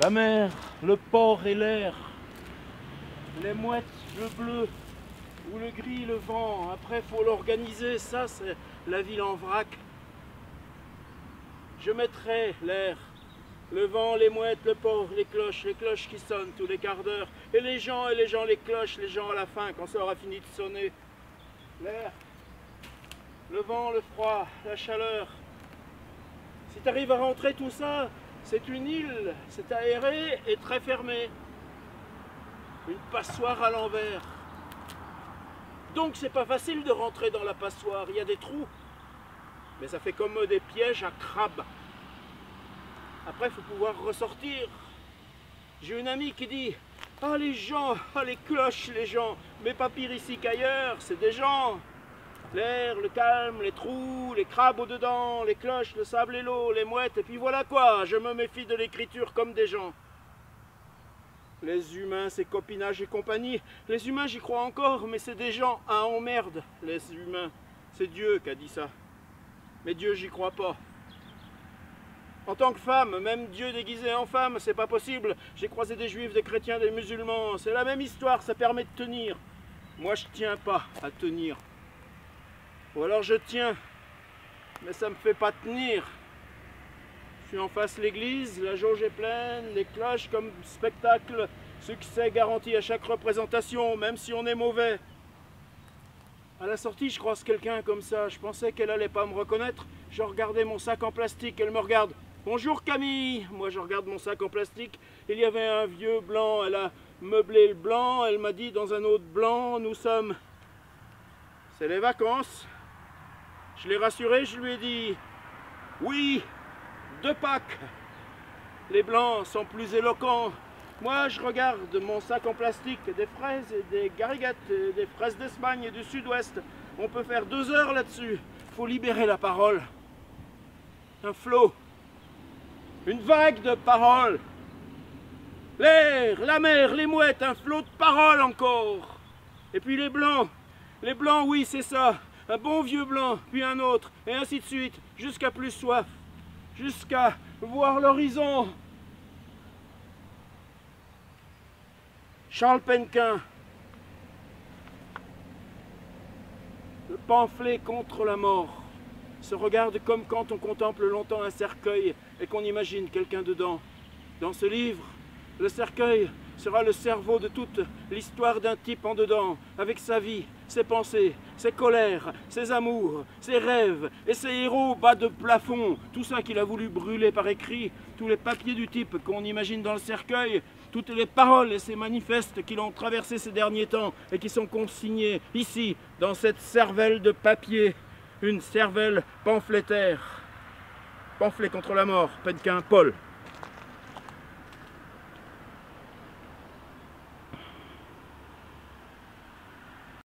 La mer, le port et l'air, les mouettes, le bleu ou le gris, le vent. Après, faut l'organiser. Ça, c'est la ville en vrac. Je mettrai l'air, le vent, les mouettes, le port, les cloches qui sonnent tous les quarts d'heure. Et les gens, les cloches, les gens à la fin, quand ça aura fini de sonner. L'air, le vent, le froid, la chaleur. Si tu arrives à rentrer tout ça, c'est une île, c'est aéré et très fermé. Une passoire à l'envers. Donc c'est pas facile de rentrer dans la passoire, il y a des trous. Mais ça fait comme des pièges à crabes. Après, il faut pouvoir ressortir. J'ai une amie qui dit « Ah les gens, ah les cloches les gens, mais pas pire ici qu'ailleurs, c'est des gens !» L'air, le calme, les trous, les crabes au-dedans, les cloches, le sable et l'eau, les mouettes, et puis voilà quoi, je me méfie de l'écriture comme des gens. Les humains, c'est copinage et compagnie. Les humains, j'y crois encore, mais c'est des gens à emmerde, les humains. C'est Dieu qui a dit ça. Mais Dieu, j'y crois pas. En tant que femme, même Dieu déguisé en femme, c'est pas possible. J'ai croisé des juifs, des chrétiens, des musulmans. C'est la même histoire, ça permet de tenir. Moi, je tiens pas à tenir. Ou alors je tiens, mais ça me fait pas tenir. Je suis en face de l'église, la jauge est pleine, les cloches comme spectacle, succès garanti à chaque représentation, même si on est mauvais. À la sortie, je croise quelqu'un comme ça, je pensais qu'elle allait pas me reconnaître. Je regardais mon sac en plastique, elle me regarde. Bonjour Camille, moi je regarde mon sac en plastique. Il y avait un vieux blanc, elle a meublé le blanc, elle m'a dit dans un autre blanc, nous sommes... C'est les vacances. Je l'ai rassuré, je lui ai dit « Oui, de Pâques !» Les blancs sont plus éloquents. Moi, je regarde mon sac en plastique, des fraises et des gariguettes, des fraises d'Espagne et du sud-ouest. On peut faire 2 heures là-dessus. Il faut libérer la parole. Un flot, une vague de paroles. L'air, la mer, les mouettes, un flot de paroles encore. Et puis les blancs, oui, c'est ça. Un bon vieux blanc, puis un autre, et ainsi de suite, jusqu'à plus soif, jusqu'à voir l'horizon. Charles Penquin, le pamphlet contre la mort, se regarde comme quand on contemple longtemps un cercueil et qu'on imagine quelqu'un dedans. Dans ce livre, le cercueil sera le cerveau de toute l'histoire d'un type en dedans, avec sa vie, ses pensées, ses colères, ses amours, ses rêves et ses héros bas de plafond, tout ça qu'il a voulu brûler par écrit, tous les papiers du type qu'on imagine dans le cercueil, toutes les paroles et ces manifestes qui l'ont traversé ces derniers temps et qui sont consignés ici, dans cette cervelle de papier, une cervelle pamphlétaire. Pamphlet contre la mort, Penquin, Paul.